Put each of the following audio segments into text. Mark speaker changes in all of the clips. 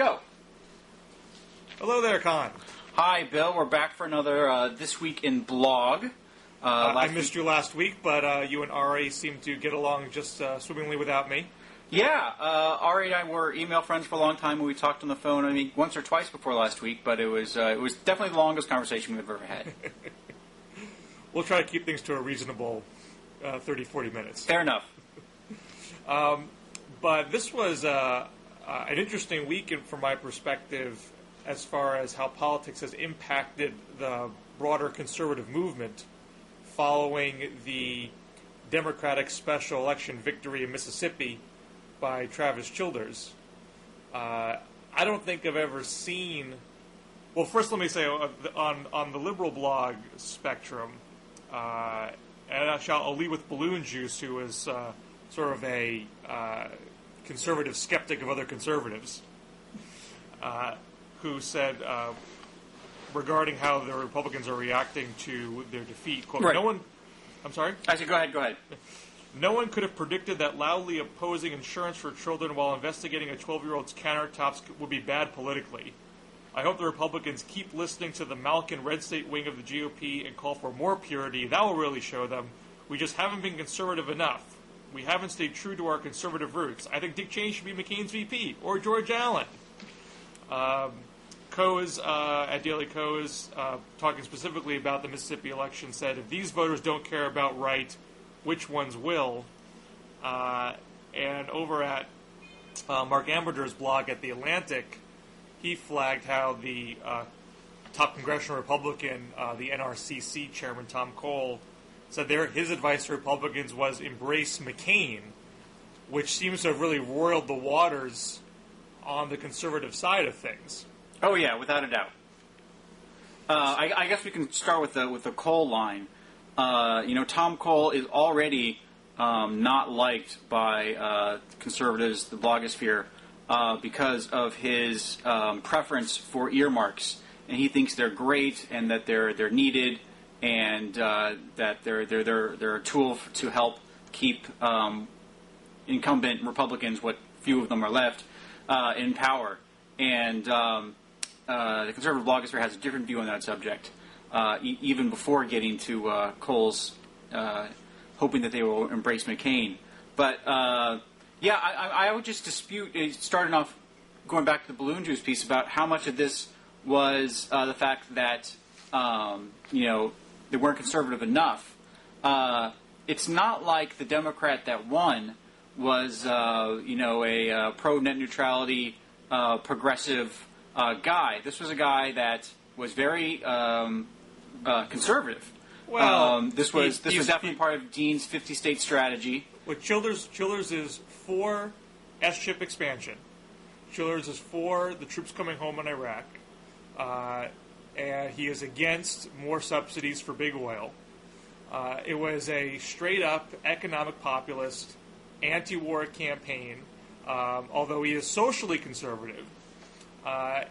Speaker 1: Go.
Speaker 2: Hello there, Conn.
Speaker 1: Hi, Bill. We're back for another This Week in Blog.
Speaker 2: I missed you last week, but you and Ari seemed to get along just swimmingly without me.
Speaker 1: Yeah, Ari and I were email friends for a long time, and we talked on the phone, I mean, once or twice before last week, but it was definitely the longest conversation we've ever had.
Speaker 2: We'll try to keep things to a reasonable 30, 40 minutes.
Speaker 1: Fair enough.
Speaker 2: But this was an interesting week from my perspective as far as how politics has impacted the broader conservative movement following the Democratic special election victory in Mississippi by Travis Childers. I don't think I've ever seen... Well, first let me say, on the liberal blog spectrum, and I'll lead with Balloon Juice, who is sort of a conservative skeptic of other conservatives, who said regarding how the Republicans are reacting to their defeat, quote,
Speaker 1: right.
Speaker 2: No one... I'm sorry?
Speaker 1: I said, go ahead.
Speaker 2: No one could have predicted that loudly opposing insurance for children while investigating a 12-year-old's countertops would be bad politically. I hope the Republicans keep listening to the Malkin red state wing of the GOP and call for more purity. That will really show them. We just haven't been conservative enough. We haven't stayed true to our conservative roots. I think Dick Cheney should be McCain's VP, or George Allen. Coase, at Daily Coase, talking specifically about the Mississippi election, said, if these voters don't care about right, which ones will? And over at Mark Amberder's blog at The Atlantic, he flagged how the top congressional Republican, the NRCC chairman, Tom Cole, said his advice to Republicans was embrace McCain, which seems to have really roiled the waters on the conservative side of things.
Speaker 1: Oh, yeah, without a doubt. I guess we can start with the Cole line. Tom Cole is already not liked by conservatives, the blogosphere, because of his preference for earmarks, and he thinks they're great and that they're needed, and that they're a tool to help keep incumbent Republicans, what few of them are left, in power. And the conservative blogosphere has a different view on that subject, even before getting to Cole's hoping that they will embrace McCain. But I would just dispute, starting off, going back to the Balloon Juice piece, about how much of this was the fact that they weren't conservative enough. It's not like the Democrat that won was a pro-net neutrality progressive guy. This was a guy that was very conservative.
Speaker 2: Well,
Speaker 1: this was definitely part of Dean's 50-state strategy.
Speaker 2: Well, Childers is for S-chip expansion. Childers is for the troops coming home in Iraq. And he is against more subsidies for big oil. It was a straight-up economic populist, anti-war campaign. Although he is socially conservative,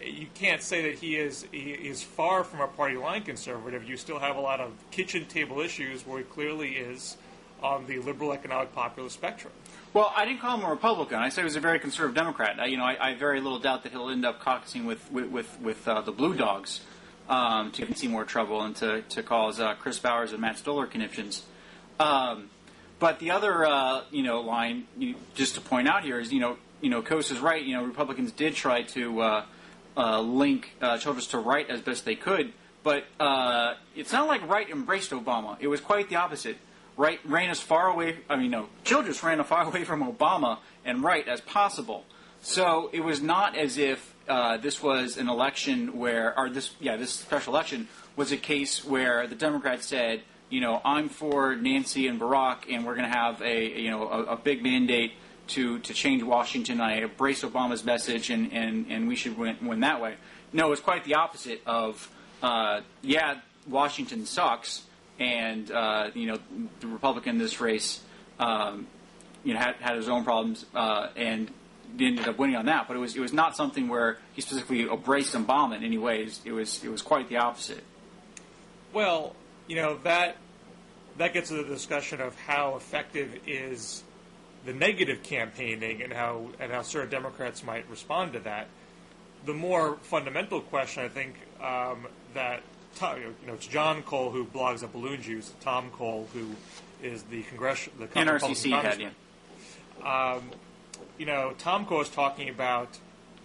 Speaker 2: you can't say that he is far from a party line conservative. You still have a lot of kitchen table issues where he clearly is on the liberal economic populist spectrum.
Speaker 1: Well, I didn't call him a Republican. I said he was a very conservative Democrat. I very little doubt that he'll end up caucusing with the Blue Dogs to see more trouble and to cause Chris Bowers and Matt Stoller conniptions. But the other line, just to point out here, is Coase is right. Republicans did try to link Childers to right as best they could, but it's not like right embraced Obama. It was quite the opposite. Right ran as far away. Childers ran as far away from Obama and right as possible. So it was not as if this was an election this special election was a case where the Democrats said, I'm for Nancy and Barack, and we're going to have a big mandate to change Washington. I embrace Obama's message, and we should win that way. No, it's quite the opposite of, Washington sucks, and the Republican in this race, had his own problems, and ended up winning on that. But it was not something where he specifically embraced Obama in any ways. It was quite the opposite.
Speaker 2: Well, that gets to the discussion of how effective is the negative campaigning and how certain Democrats might respond to that. the more fundamental question, I think, that it's John Cole, who blogs at Balloon Juice, Tom Cole, who is the
Speaker 1: NRCC head.
Speaker 2: Tom Cole is talking about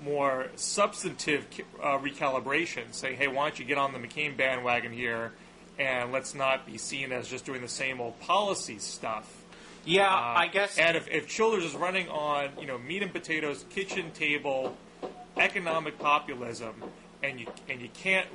Speaker 2: more substantive recalibration, saying, hey, why don't you get on the McCain bandwagon here, and let's not be seen as just doing the same old policy stuff.
Speaker 1: Yeah, I guess.
Speaker 2: And if Childers is running on, meat and potatoes, kitchen table, economic populism, and you can't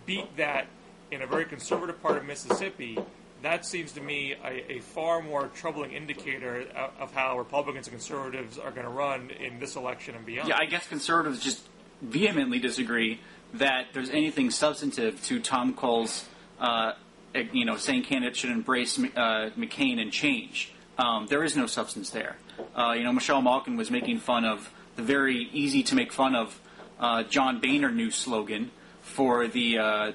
Speaker 2: beat that in a very conservative part of Mississippi, that seems to me a far more troubling indicator of how Republicans and conservatives are going to run in this election and beyond.
Speaker 1: Yeah, I guess conservatives just vehemently disagree that there's anything substantive to Tom Cole's, saying candidates should embrace McCain and change. There is no substance there. Michelle Malkin was making fun of the very easy to make fun of John Boehner news slogan for their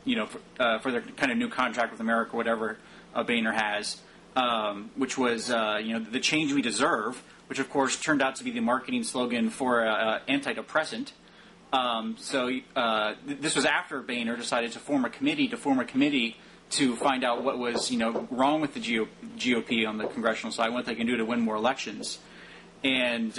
Speaker 1: kind of new contract with America, whatever Boehner has, which was the change we deserve, which of course turned out to be the marketing slogan for antidepressant. This was after Boehner decided to form a committee to find out what was wrong with the GOP on the congressional side, what they can do to win more elections. And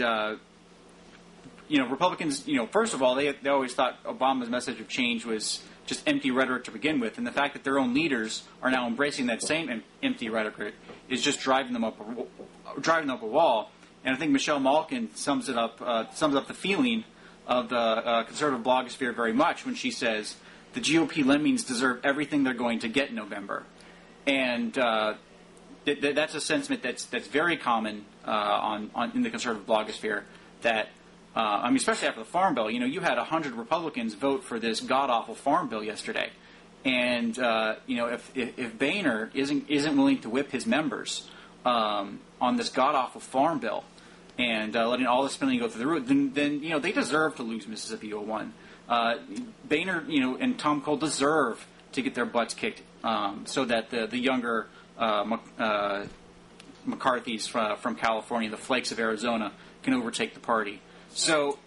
Speaker 1: Republicans, first of all, they always thought Obama's message of change was just empty rhetoric to begin with, and the fact that their own leaders are now embracing that same empty rhetoric is just driving them up a wall. And I think Michelle Malkin sums up the feeling of the conservative blogosphere very much when she says the GOP lemmings deserve everything they're going to get in November, and that's a sentiment that's very common in the conservative blogosphere. That especially after the Farm Bill, you had 100 Republicans vote for this god-awful Farm Bill yesterday, and if Boehner isn't willing to whip his members on this god-awful Farm Bill and letting all the spending go through the roof, then they deserve to lose Mississippi 01. Boehner, and Tom Cole deserve to get their butts kicked so that the younger McCarthys from California, the flakes of Arizona, can overtake the party. So,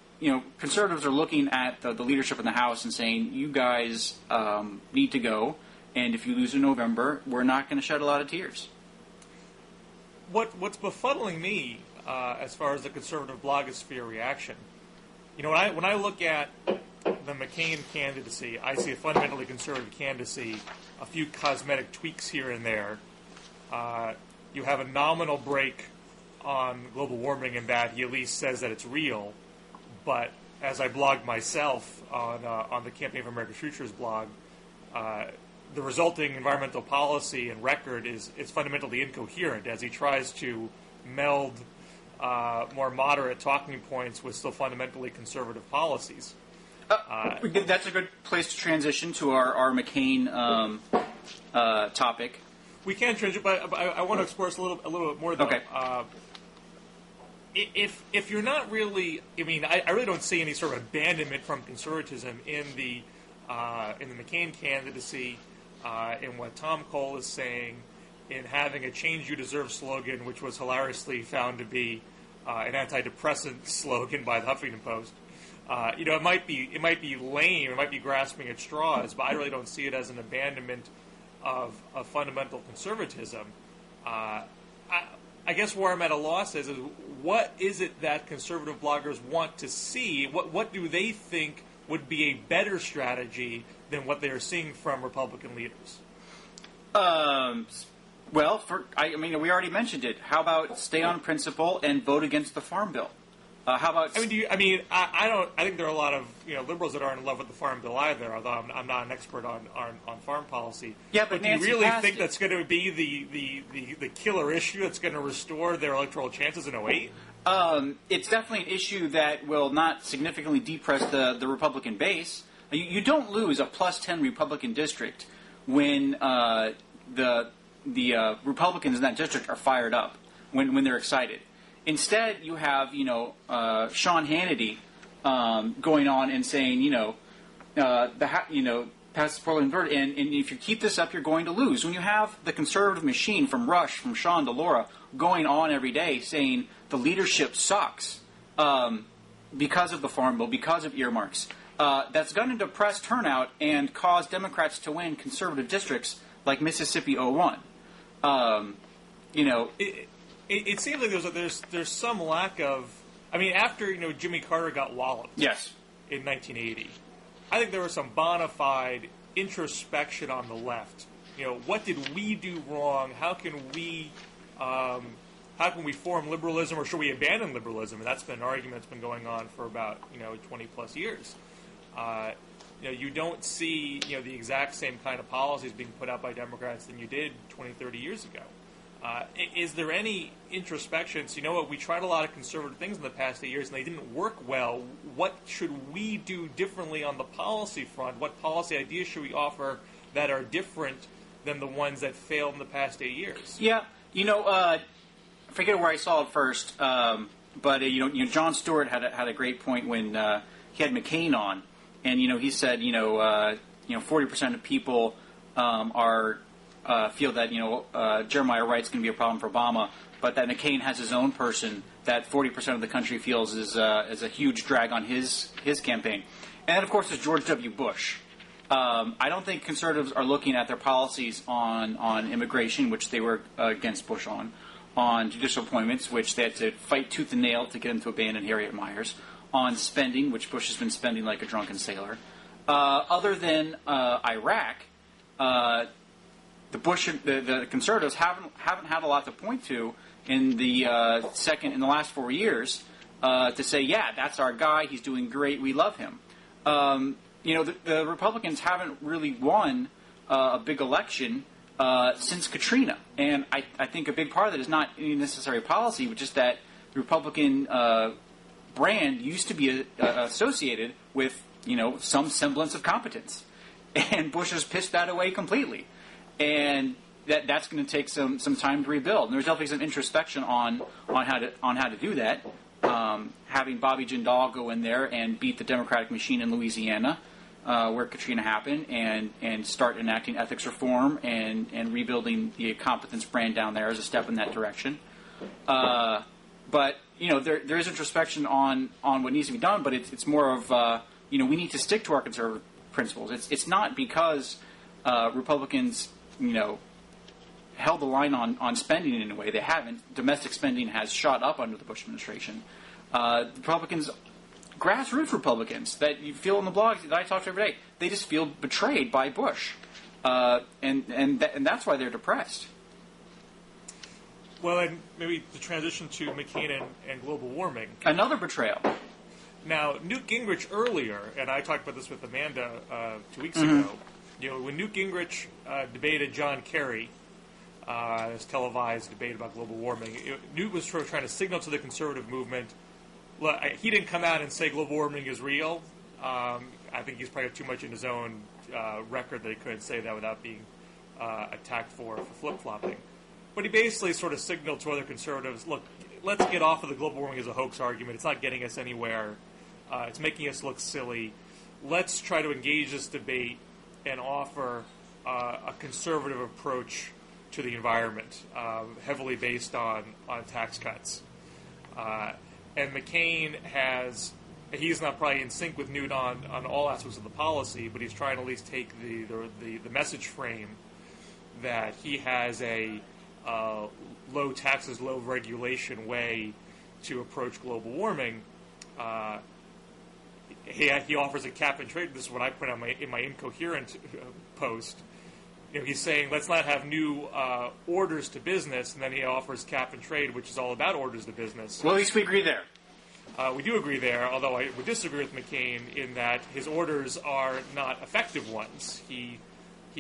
Speaker 1: conservatives are looking at the leadership in the House and saying, you guys need to go, and if you lose in November, we're not going to shed a lot of tears.
Speaker 2: What's befuddling me as far as the conservative blogosphere reaction, when I look at the McCain candidacy, I see a fundamentally conservative candidacy, a few cosmetic tweaks here and there. You have a nominal break on global warming in that he at least says that it's real, but as I blogged myself on the Campaign for America's Futures blog, the resulting environmental policy and record is fundamentally incoherent as he tries to meld more moderate talking points with still fundamentally conservative policies.
Speaker 1: That's a good place to transition to our McCain topic.
Speaker 2: We can transition, but I want to explore this a little bit more, though.
Speaker 1: Okay.
Speaker 2: If you're not really, I really don't see any sort of abandonment from conservatism in the McCain candidacy, in what Tom Cole is saying, in having a "Change You Deserve" slogan, which was hilariously found to be an antidepressant slogan by the Huffington Post. It might be lame, it might be grasping at straws, but I really don't see it as an abandonment of fundamental conservatism. I guess where I'm at a loss is what is it that conservative bloggers want to see? What do they think would be a better strategy than what they are seeing from Republican leaders?
Speaker 1: Well, we already mentioned it. How about stay on principle and vote against the Farm Bill? How about?
Speaker 2: I don't. I think there are a lot of liberals that aren't in love with the Farm Bill either. Although I'm not an expert on farm policy.
Speaker 1: Yeah, but
Speaker 2: do you really think that's going to be the killer issue that's going to restore their electoral chances in 2008?
Speaker 1: It's definitely an issue that will not significantly depress the Republican base. You don't lose a plus 10 Republican district when the Republicans in that district are fired up when they're excited. Instead, you have Sean Hannity going on and saying pass the Portland Bird, and if you keep this up, you're going to lose. When you have the conservative machine from Rush, from Sean to Laura, going on every day saying the leadership sucks, because of the Farm Bill, because of earmarks, that's going to depress turnout and cause Democrats to win conservative districts like Mississippi 01.
Speaker 2: It seems like there's some lack of. I mean, after Jimmy Carter got walloped.
Speaker 1: Yes.
Speaker 2: In 1980, I think there was some bona fide introspection on the left. What did we do wrong? How can we form liberalism, or should we abandon liberalism? And that's been an argument that's been going on for about 20 plus years. You don't see the exact same kind of policies being put out by Democrats than you did 20, 30 years ago. Is there any introspection? So we tried a lot of conservative things in the past 8 years and they didn't work well. What should we do differently on the policy front? What policy ideas should we offer that are different than the ones that failed in the past 8 years?
Speaker 1: Yeah, I forget where I saw it first, but Jon Stewart had a great point when he had McCain on, and he said 40% of people feel that Jeremiah Wright's going to be a problem for Obama, but that McCain has his own person that 40% of the country feels is a huge drag on his campaign, and then of course there's George W. Bush. I don't think conservatives are looking at their policies on immigration, which they were against Bush on judicial appointments, which they had to fight tooth and nail to get him to abandon Harriet Miers, on spending, which Bush has been spending like a drunken sailor. Other than Iraq, the conservatives haven't had a lot to point to in the last 4 years to say, yeah, that's our guy, he's doing great, we love him. The Republicans haven't really won a big election since Katrina. And I think a big part of it is not any necessary policy, but just that the Republican brand used to be associated with, some semblance of competence. And Bush has pissed that away completely. And that's going to take some time to rebuild. And there's definitely some introspection on how to do that. Having Bobby Jindal go in there and beat the Democratic machine in Louisiana, where Katrina happened, and start enacting ethics reform and rebuilding the competence brand down there as a step in that direction. But there is introspection on what needs to be done, but it's more of we need to stick to our conservative principles. It's not because Republicans held the line on spending in a way. They haven't. Domestic spending has shot up under the Bush administration. Republicans, grassroots Republicans that you feel in the blogs that I talk to every day, they just feel betrayed by Bush, and that's why they're depressed.
Speaker 2: Well, and maybe the transition to McCain and global warming.
Speaker 1: Another betrayal.
Speaker 2: Now, Newt Gingrich earlier, and I talked about this with Amanda 2 weeks ago, when Newt Gingrich debated John Kerry, this televised debate about global warming, Newt was sort of trying to signal to the conservative movement, look, he didn't come out and say global warming is real. I think he's probably too much in his own record that he couldn't say that without being attacked for flip-flopping. But he basically sort of signaled to other conservatives, look, let's get off of the global warming as a hoax argument. It's not getting us anywhere. It's making us look silly. Let's try to engage this debate and offer a conservative approach to the environment, heavily based on tax cuts. And McCain he's not probably in sync with Newt on all aspects of the policy, but he's trying to at least take the message frame that he has a low taxes, low regulation way to approach global warming. He offers a cap and trade. This is what I put in my incoherent post. He's saying let's not have new orders to business, and then he offers cap and trade, which is all about orders to business.
Speaker 1: Well, at least we agree there.
Speaker 2: We do agree there, although I would disagree with McCain in that his orders are not effective ones. He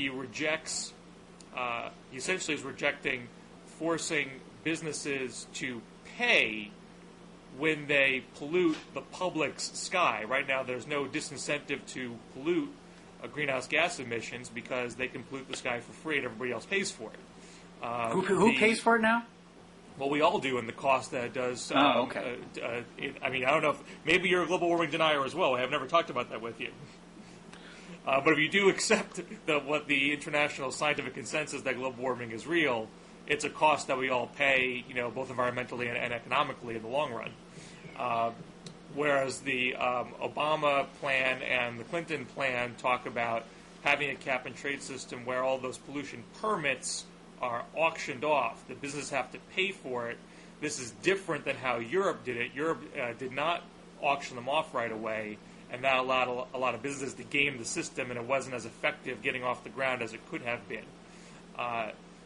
Speaker 2: rejects. He essentially is rejecting forcing businesses to pay when they pollute the public's sky. Right now, there's no disincentive to pollute greenhouse gas emissions because they can pollute the sky for free and everybody else pays for it.
Speaker 1: Who pays for it now?
Speaker 2: Well, we all do, and the cost that it does.
Speaker 1: Okay.
Speaker 2: I don't know if maybe you're a global warming denier as well. I have never talked about that with you. But if you do accept what the international scientific consensus that global warming is real, it's a cost that we all pay, both environmentally and economically in the long run. whereas the Obama plan and the Clinton plan talk about having a cap-and-trade system where all those pollution permits are auctioned off. The businesses have to pay for it. This is different than how Europe did it. Europe did not auction them off right away, and that allowed a lot of businesses to game the system, and it wasn't as effective getting off the ground as it could have been.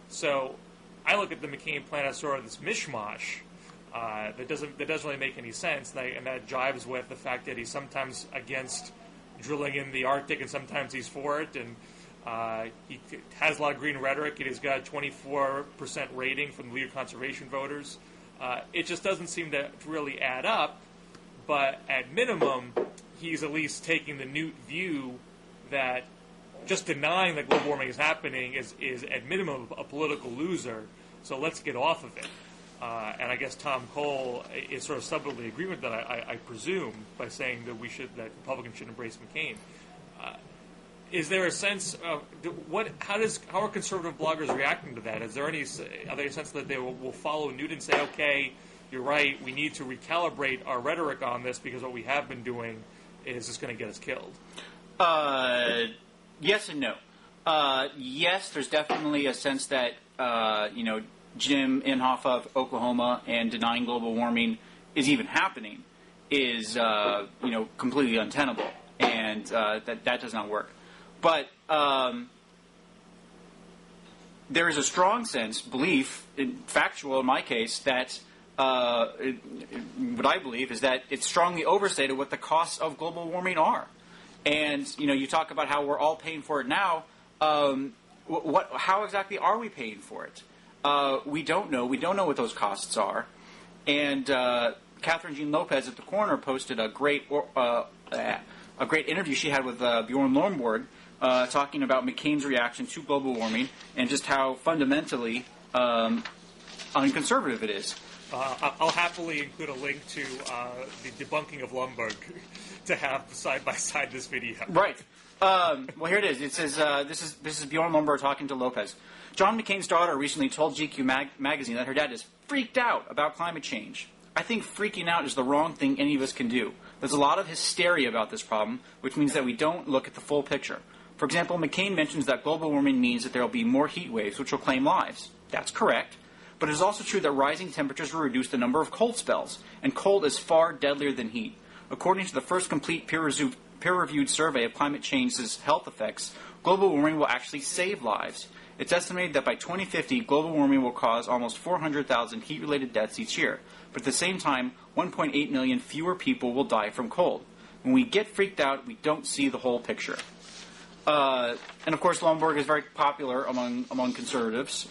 Speaker 2: So I look at the McCain plan as sort of this mishmash that doesn't really make any sense, and that jives with the fact that he's sometimes against drilling in the Arctic and sometimes he's for it, and he has a lot of green rhetoric, and he's got a 24% rating from the leader conservation voters. It just doesn't seem to really add up, but at minimum, he's at least taking the Newt view that just denying that global warming is happening is at minimum a political loser, so let's get off of it. And I guess Tom Cole is sort of subtly agreeing with that, I presume, by saying that that Republicans should embrace McCain. Is there a sense of how are conservative bloggers reacting to that? Are there any sense that they will follow Newt and say, okay, you're right, we need to recalibrate our rhetoric on this because what we have been doing is just going to get us killed?
Speaker 1: Yes and no. Yes, there's definitely a sense that Jim Inhofe of Oklahoma and denying global warming is even happening is completely untenable, and that does not work. But there is a strong belief, factual in my case, that what I believe is that it's strongly overstated what the costs of global warming are. And you talk about how we're all paying for it now. How exactly are we paying for it? We don't know. We don't know what those costs are. And Catherine Jean Lopez at the Corner posted a great interview she had with Bjorn Lomborg talking about McCain's reaction to global warming and just how fundamentally unconservative it is.
Speaker 2: I'll happily include a link to the debunking of Lomborg to have side by side this video.
Speaker 1: Right. Well, here it is. It says this is Bjorn Lomborg talking to Lopez. John McCain's daughter recently told GQ magazine that her dad is freaked out about climate change. I think freaking out is the wrong thing any of us can do. There's a lot of hysteria about this problem, which means that we don't look at the full picture. For example, McCain mentions that global warming means that there will be more heat waves, which will claim lives. That's correct. But it is also true that rising temperatures will reduce the number of cold spells, and cold is far deadlier than heat. According to the first complete peer-reviewed survey of climate change's health effects, global warming will actually save lives. It's estimated that by 2050, global warming will cause almost 400,000 heat-related deaths each year. But at the same time, 1.8 million fewer people will die from cold. When we get freaked out, we don't see the whole picture. And of course, Lomborg is very popular among conservatives.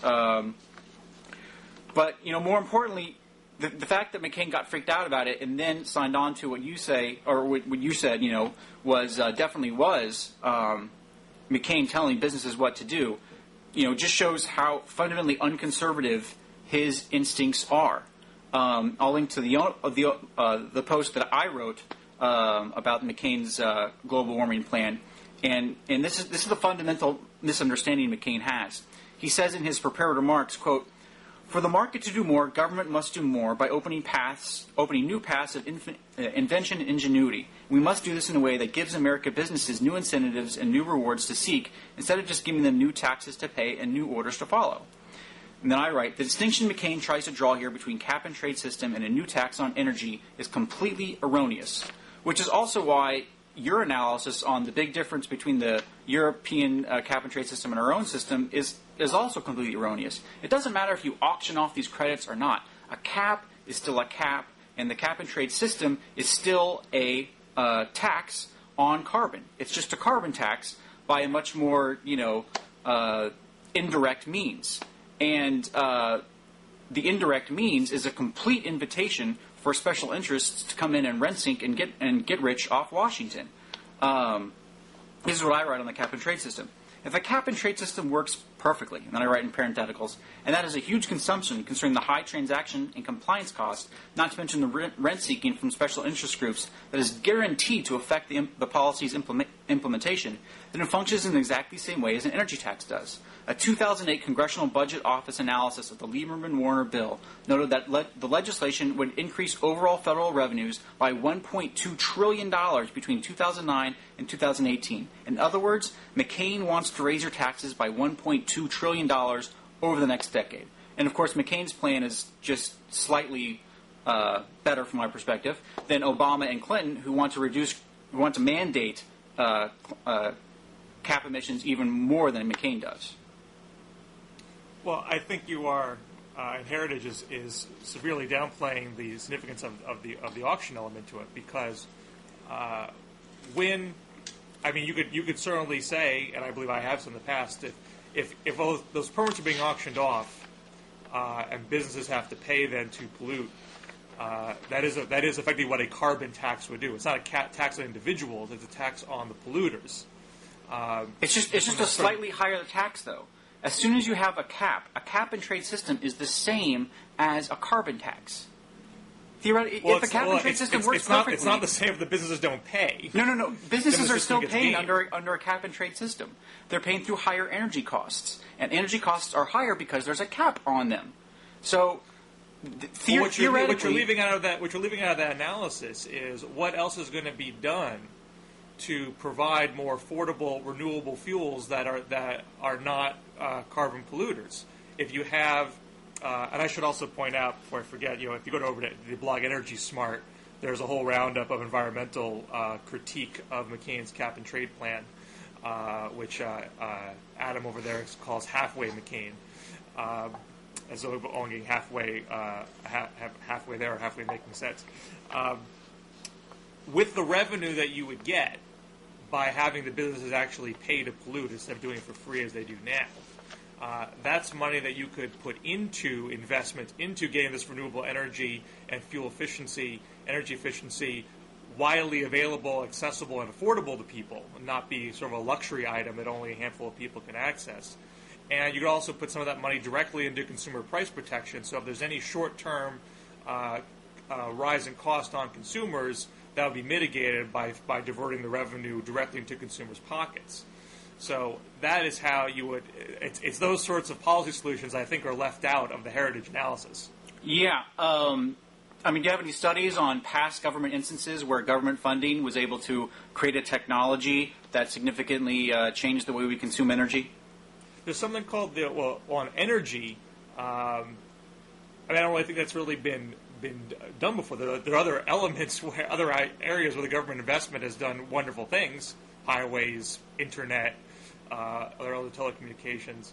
Speaker 1: But more importantly, the fact that McCain got freaked out about it and then signed on to what you say, or what you said, was definitely was McCain telling businesses what to do. Just shows how fundamentally unconservative his instincts are. I'll link to the post that I wrote about McCain's global warming plan, and this is the fundamental misunderstanding McCain has. He says in his prepared remarks, quote, "For the market to do more, government must do more by opening new paths of invention and ingenuity. We must do this in a way that gives American businesses new incentives and new rewards to seek, instead of just giving them new taxes to pay and new orders to follow." And then I write, "The distinction McCain tries to draw here between cap-and-trade system and a new tax on energy is completely erroneous," which is also why your analysis on the big difference between the European cap-and-trade system and our own system is also completely erroneous. It doesn't matter if you auction off these credits or not. A cap is still a cap, and the cap-and-trade system is still a tax on carbon. It's just a carbon tax by a much more, indirect means. And the indirect means is a complete invitation for special interests to come in and rent sink and get rich off Washington. This is what I write on the cap-and-trade system. If a cap-and-trade system works perfectly. And then I write in parentheticals. And that is a huge consumption considering the high transaction and compliance costs, not to mention the rent seeking from special interest groups that is guaranteed to affect the policy's implementation, then it functions in exactly the same way as an energy tax does. A 2008 Congressional Budget Office analysis of the Lieberman-Warner bill noted that the legislation would increase overall federal revenues by $1.2 trillion between 2009 and 2018. In other words, McCain wants to raise your taxes by $1.2 trillion over the next decade. And of course, McCain's plan is just slightly better from my perspective than Obama and Clinton, who want to mandate cap emissions even more than McCain does.
Speaker 2: Well, I think you are, and Heritage is severely downplaying the significance of the auction element to it, because you could certainly say, and I believe I have in the past, if those permits are being auctioned off and businesses have to pay then to pollute, that is effectively what a carbon tax would do. It's not a tax on individuals; it's a tax on the polluters.
Speaker 1: It's just a slightly higher tax, though. As soon as you have a cap and trade system is the same as a carbon tax. Theoretically, if a cap and trade system works perfectly,
Speaker 2: it's not the same if the businesses don't pay.
Speaker 1: No. Businesses are still paying under a cap and trade system. They're paying through higher energy costs, and energy costs are higher because there's a cap on them. So, theoretically,
Speaker 2: what you're leaving out of that analysis is what else is going to be done to provide more affordable renewable fuels that are not carbon polluters. If you have, and I should also point out before I forget, if you go over to the blog Energy Smart, there's a whole roundup of environmental critique of McCain's cap and trade plan, which Adam over there calls halfway McCain, as though only halfway there or halfway making sense. With the revenue that you would get by having the businesses actually pay to pollute instead of doing it for free as they do now, that's money that you could put into investment into getting this renewable energy and fuel efficiency, energy efficiency, widely available, accessible, and affordable to people, and not be sort of a luxury item that only a handful of people can access. And you could also put some of that money directly into consumer price protection, so if there's any short-term rise in cost on consumers, that would be mitigated by diverting the revenue directly into consumers' pockets. So that is how you would. It's those sorts of policy solutions I think are left out of the Heritage analysis.
Speaker 1: Yeah. Do you have any studies on past government instances where government funding was able to create a technology that significantly changed the way we consume energy?
Speaker 2: There's something called on energy. I don't really think that's really been done before. There are other elements other areas where the government investment has done wonderful things: highways, internet, other telecommunications,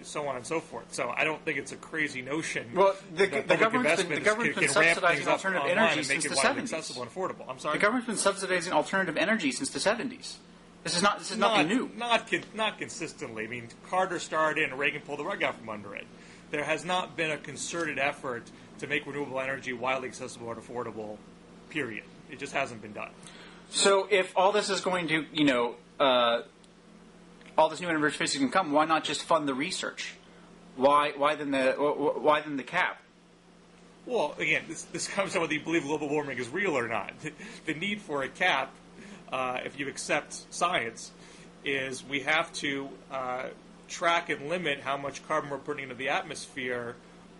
Speaker 2: so on and so forth. So I don't think it's a crazy notion.
Speaker 1: Well, the government's been subsidizing alternative energy since the 70s.
Speaker 2: Accessible and affordable. I'm sorry.
Speaker 1: The government's been subsidizing alternative energy since the 70s. This is nothing new.
Speaker 2: Not consistently. I mean, Carter started and Reagan pulled the rug out from under it. There has not been a concerted effort to make renewable energy widely accessible and affordable, period. It just hasn't been done.
Speaker 1: So if all this is going to, all this new energy efficiency can come, why not just fund the research? Why then the cap?
Speaker 2: Well, again, this comes down whether you believe global warming is real or not. The need for a cap, if you accept science, is we have to track and limit how much carbon we're putting into the atmosphere,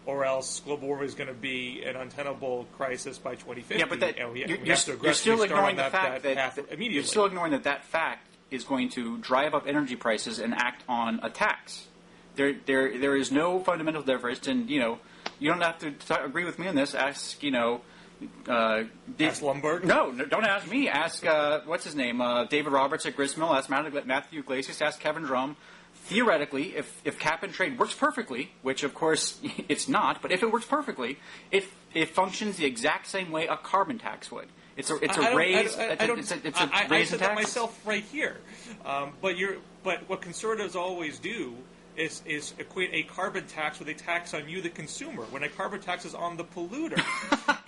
Speaker 2: or else global warming is going to be an untenable crisis by 2050.
Speaker 1: Yeah, but you're still ignoring the fact that you're still ignoring that fact is going to drive up energy prices and act on a tax. There is no fundamental difference, and you don't have to agree with me on this. Ask
Speaker 2: ask Lumberg?
Speaker 1: No, don't ask me. Ask what's his name, David Roberts at Gristmill. Ask Matthew Iglesias. Ask Kevin Drum. Theoretically, if cap and trade works perfectly, which of course it's not, but if it works perfectly, it functions the exact same way a carbon tax would. It's a raise.
Speaker 2: I said that myself right here. But what conservatives always do is equate a carbon tax with a tax on you, the consumer, when a carbon tax is on the polluter.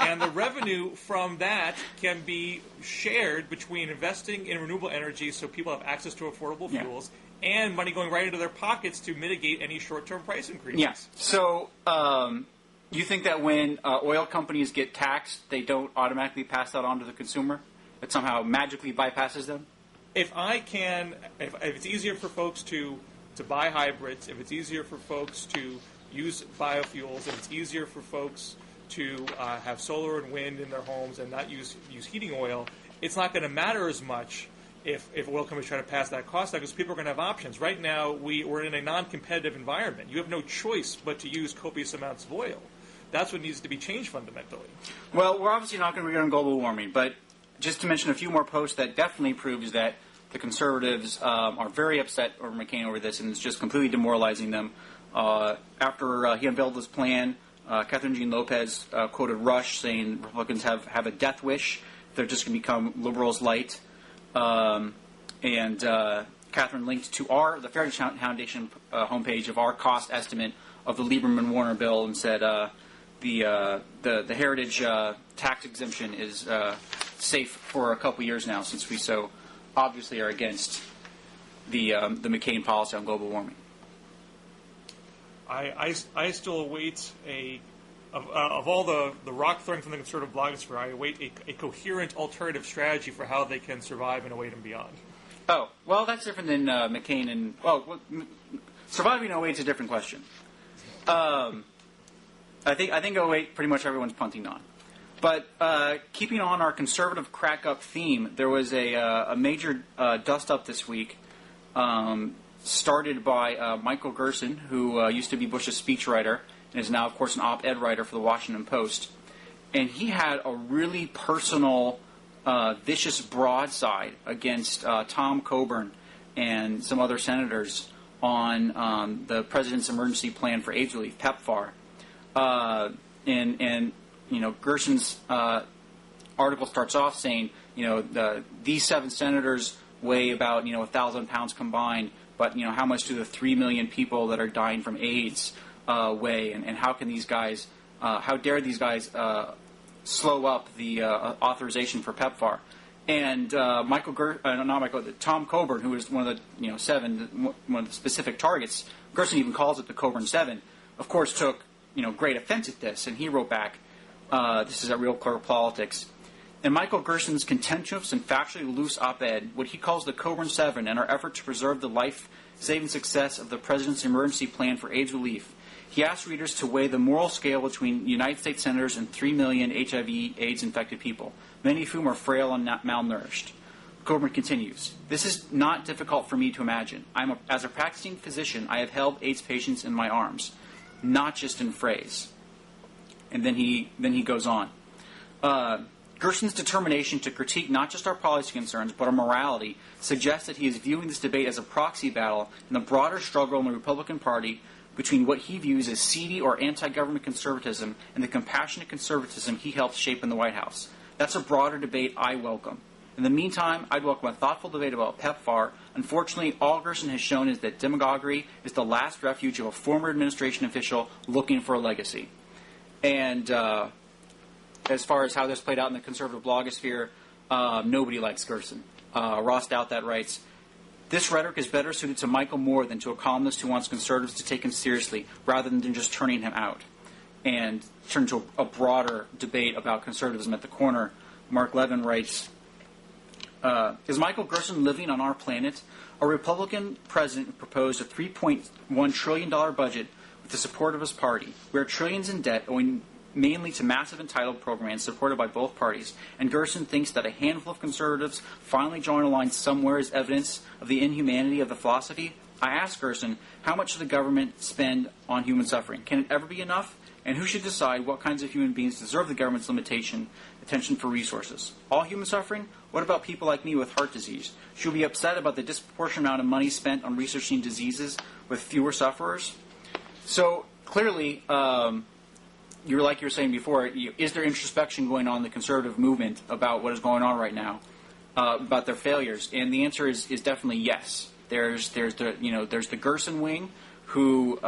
Speaker 2: And the revenue from that can be shared between investing in renewable energy so people have access to affordable fuels and money going right into their pockets to mitigate any short-term price increases.
Speaker 1: Yes. So you think that when oil companies get taxed, they don't automatically pass that on to the consumer? It somehow magically bypasses them?
Speaker 2: If it's easier for folks to buy hybrids, if it's easier for folks to use biofuels, if it's easier for folks to have solar and wind in their homes and not use heating oil, it's not going to matter as much if oil companies try to pass that cost on, because people are going to have options. Right now, we're in a non-competitive environment. You have no choice but to use copious amounts of oil. That's what needs to be changed fundamentally.
Speaker 1: Well, we're obviously not going to be on global warming, but just to mention a few more posts that definitely proves that the conservatives are very upset over McCain over this, and it's just completely demoralizing them. After he unveiled this plan, Catherine Jean Lopez quoted Rush saying Republicans have a death wish. They're just going to become liberals light. And Catherine linked to the Fairness Foundation homepage of our cost estimate of the Lieberman-Warner bill and said the heritage tax exemption is safe for a couple years now, since we so obviously are against the McCain policy on global warming.
Speaker 2: I still await of all the rock throwing from the conservative blogosphere, I await a coherent alternative strategy for how they can survive in 08 and beyond.
Speaker 1: Oh, well, that's different than McCain and... surviving 08 is a different question. I think 08 pretty much everyone's punting on. But keeping on our conservative crack-up theme, there was a major dust-up this week started by Michael Gerson, who used to be Bush's speechwriter and is now, of course, an op-ed writer for the Washington Post. And he had a really personal, vicious broadside against Tom Coburn and some other senators on the President's Emergency Plan for AIDS Relief, PEPFAR. And Gerson's article starts off saying, these 7 senators weigh about, 1,000 pounds combined, but, how much do the 3 million people that are dying from AIDS weigh, and how can these guys, how dare these guys slow up the authorization for PEPFAR? And Tom Coburn, who is one of the 7, one of the specific targets, Gerson even calls it the Coburn 7, of course took great offense at this, and he wrote back, this is at Real Clear Politics. In Michael Gerson's contentious and factually loose op-ed, what he calls the Coburn 7 and our effort to preserve the life-saving success of the President's Emergency Plan for AIDS Relief, he asked readers to weigh the moral scale between United States senators and 3 million HIV/AIDS-infected people, many of whom are frail and malnourished. Coburn continues, this is not difficult for me to imagine. As a practicing physician, I have held AIDS patients in my arms, not just in phrase. And then he goes on. Gerson's determination to critique not just our policy concerns, but our morality, suggests that he is viewing this debate as a proxy battle in the broader struggle in the Republican Party between what he views as seedy or anti-government conservatism and the compassionate conservatism he helped shape in the White House. That's a broader debate I welcome. In the meantime, I'd welcome a thoughtful debate about PEPFAR. Unfortunately, all Gerson has shown is that demagoguery is the last refuge of a former administration official looking for a legacy. And as far as how this played out in the conservative blogosphere, nobody likes Gerson. Ross Douthat writes, this rhetoric is better suited to Michael Moore than to a columnist who wants conservatives to take him seriously, rather than just turning him out. And turn to a broader debate about conservatism at the corner. Mark Levin writes, is Michael Gerson living on our planet? A Republican president proposed a $3.1 trillion budget with the support of his party. We are trillions in debt, owing mainly to massive entitled programs supported by both parties, and Gerson thinks that a handful of conservatives finally drawing a line somewhere is evidence of the inhumanity of the philosophy. I ask Gerson, how much should the government spend on human suffering? Can it ever be enough? And who should decide what kinds of human beings deserve the government's attention for resources? All human suffering? What about people like me with heart disease? Should we be upset about the disproportionate amount of money spent on researching diseases with fewer sufferers? So clearly, like you were saying before, is there introspection going on in the conservative movement about what is going on right now, about their failures? And the answer is definitely yes. There's the Gerson wing who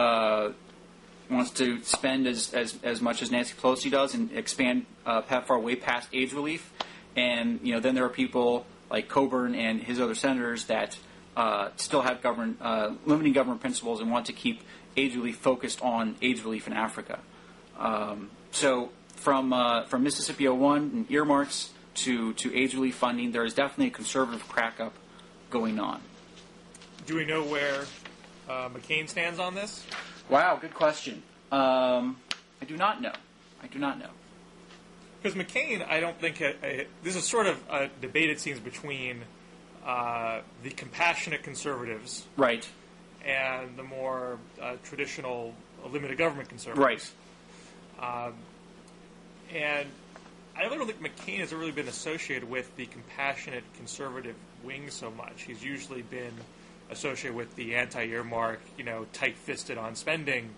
Speaker 1: wants to spend as much as Nancy Pelosi does and expand PEPFAR way past AIDS relief. And then there are people like Coburn and his other senators that still have limiting government principles and want to keep AIDS relief focused on AIDS relief in Africa. So from Mississippi 01 and earmarks to AIDS relief funding, there is definitely a conservative crack-up going on.
Speaker 2: Do we know where McCain stands on this?
Speaker 1: Wow, good question. I do not know.
Speaker 2: Because McCain, I don't think this is sort of a debate, it seems, between the compassionate conservatives,
Speaker 1: right,
Speaker 2: and the more traditional limited government conservatives,
Speaker 1: right.
Speaker 2: And I really don't think McCain has really been associated with the compassionate conservative wing so much. He's usually been associated with the anti-earmark, tight-fisted on spending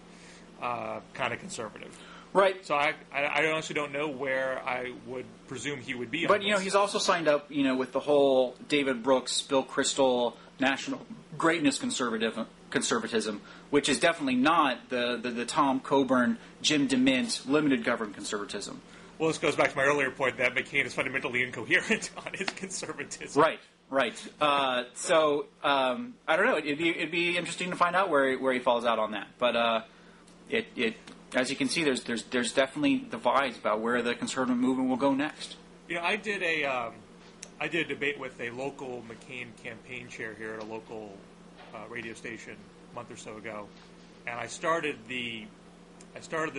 Speaker 2: kind of conservative.
Speaker 1: Right.
Speaker 2: So I honestly don't know where I would presume he would be.
Speaker 1: But he's also signed up, with the whole David Brooks, Bill Kristol, national greatness conservatism, which is definitely not the Tom Coburn, Jim DeMint limited government conservatism.
Speaker 2: Well, this goes back to my earlier point that McCain is fundamentally incoherent on his conservatism.
Speaker 1: Right. So I don't know. It'd be interesting to find out where he falls out on that. But it as you can see, there's definitely divides about where the conservative movement will go next.
Speaker 2: I did a debate with a local McCain campaign chair here at a local radio station a month or so ago, and I started the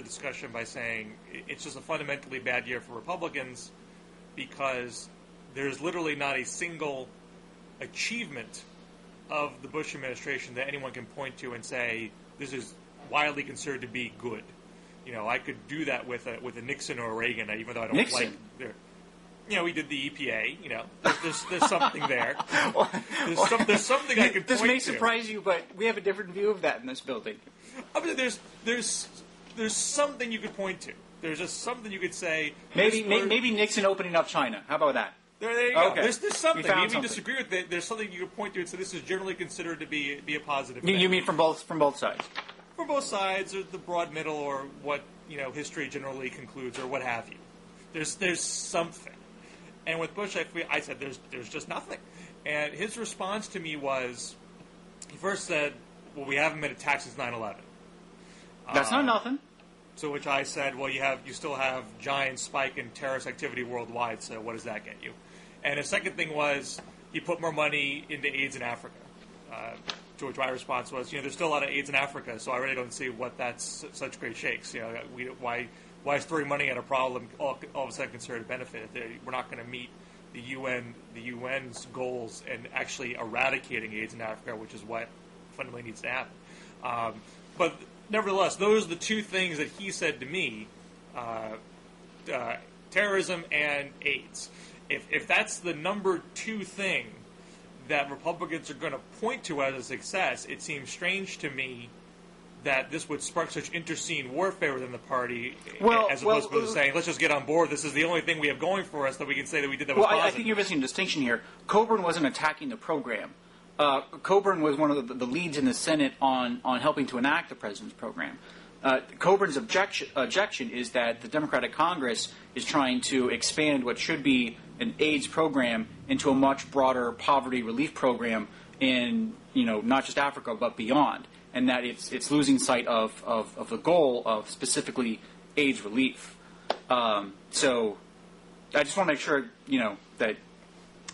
Speaker 2: discussion by saying it's just a fundamentally bad year for Republicans because there's literally not a single achievement of the Bush administration that anyone can point to and say this is widely considered to be good. I could do that with a Nixon or a Reagan, even though I don't
Speaker 1: Nixon.
Speaker 2: like their. We did the EPA. There's something there. There's something I could point to.
Speaker 1: This may surprise you, but we have a different view of that in this building.
Speaker 2: I mean, there's something you could point to. There's just something you could say.
Speaker 1: Maybe Nixon opening up China. How about that?
Speaker 2: There you go.
Speaker 1: Okay.
Speaker 2: There's something. Even if you
Speaker 1: something.
Speaker 2: disagree with it, there's something you could point to and say this is generally considered to be a positive.
Speaker 1: You mean from both sides?
Speaker 2: From both sides, or the broad middle, or what history generally concludes, or what have you. There's something. And with Bush, I said there's just nothing. And his response to me was, he first said, "Well, we haven't been attacked since 9/11."
Speaker 1: That's not nothing.
Speaker 2: So which I said, well, you still have giant spike in terrorist activity worldwide. So what does that get you? And his second thing was he put more money into AIDS in Africa. To which my response was, there's still a lot of AIDS in Africa, so I really don't see what that's such great shakes. Why is throwing money at a problem all of a sudden considered a benefit? We're not going to meet the UN's goals and actually eradicating AIDS in Africa, which is what fundamentally needs to happen. But nevertheless, those are the two things that he said to me: terrorism and AIDS. If that's the number two thing that Republicans are going to point to as a success, it seems strange to me that this would spark such interscene warfare within the party, as opposed to saying, let's just get on board. This is the only thing we have going for us that we can say that we did that was positive.
Speaker 1: I think you're missing a distinction here. Coburn wasn't attacking the program. Coburn was one of the leads in the Senate on helping to enact the president's program. Coburn's objection is that the Democratic Congress is trying to expand what should be an AIDS program into a much broader poverty relief program in not just Africa but beyond, and that it's losing sight of the goal of specifically AIDS relief. So I just want to make sure that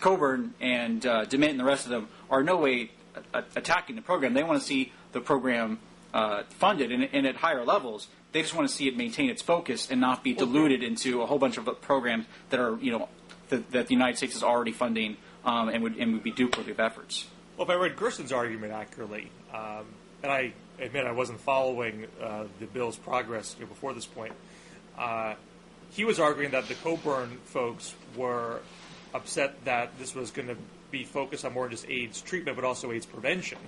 Speaker 1: Coburn and DeMint and the rest of them are in no way attacking the program. They want to see the program funded and at higher levels. They just want to see it maintain its focus and not be diluted into a whole bunch of programs that are that the United States is already funding and would be duplicative efforts.
Speaker 2: Well, if I read Gerson's argument accurately, and I admit I wasn't following the bill's progress before this point, he was arguing that the Coburn folks were upset that this was going to be focused on more than just AIDS treatment, but also AIDS prevention,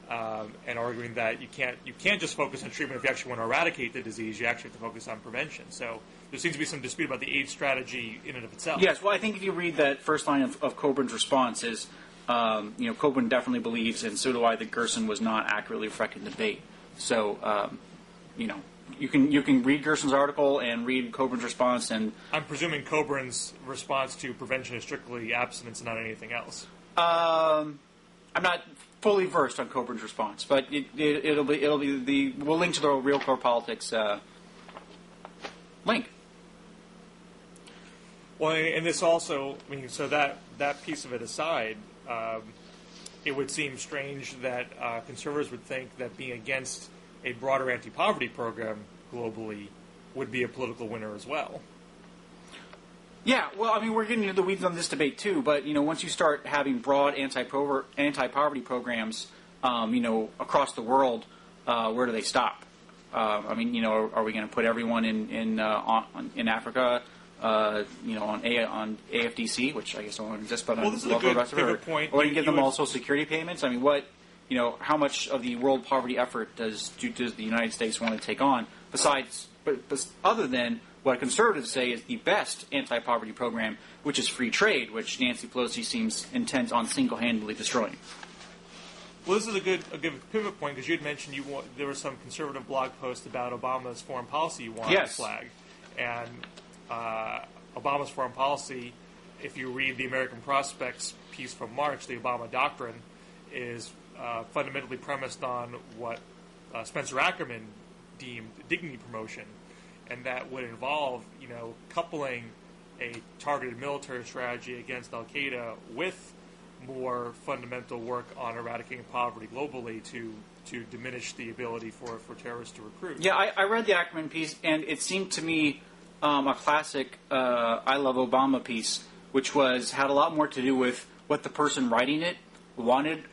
Speaker 2: and arguing that you can't just focus on treatment if you actually want to eradicate the disease. You actually have to focus on prevention. So there seems to be some dispute about the AIDS strategy in and of itself.
Speaker 1: Yes, well, I think if you read that first line of Coburn's response is, Coburn definitely believes, and so do I, that Gerson was not accurately reflecting the debate. So you can read Gerson's article and read Coburn's response, and
Speaker 2: I'm presuming Coburn's response to prevention is strictly abstinence and not anything else.
Speaker 1: I'm not fully versed on Coburn's response, but we'll link to the Real Core Politics link.
Speaker 2: Well, and this also, so that piece of it aside, it would seem strange that conservatives would think that being against a broader anti-poverty program globally would be a political winner as well.
Speaker 1: Yeah, well, we're getting into the weeds on this debate too, but once you start having broad anti-poverty programs, across the world, where do they stop? Are we going to put everyone in Africa, on AFDC, which I guess don't exist, but
Speaker 2: this is a good pivot point.
Speaker 1: Or you give them all Social Security payments? How much of the world poverty effort does the United States want to take on? Other than what conservatives say is the best anti-poverty program, which is free trade, which Nancy Pelosi seems intent on single-handedly destroying.
Speaker 2: Well, this is a good pivot point, because you had mentioned there was some conservative blog post about Obama's foreign policy you wanted to flag. And Obama's foreign policy, if you read the American Prospects piece from March, the Obama Doctrine, is fundamentally premised on what Spencer Ackerman deemed dignity promotion, and that would involve, coupling a targeted military strategy against al-Qaeda with more fundamental work on eradicating poverty globally to diminish the ability for terrorists to recruit.
Speaker 1: Yeah, I read the Ackerman piece, and it seemed to me a classic I Love Obama piece, which had a lot more to do with what the person writing it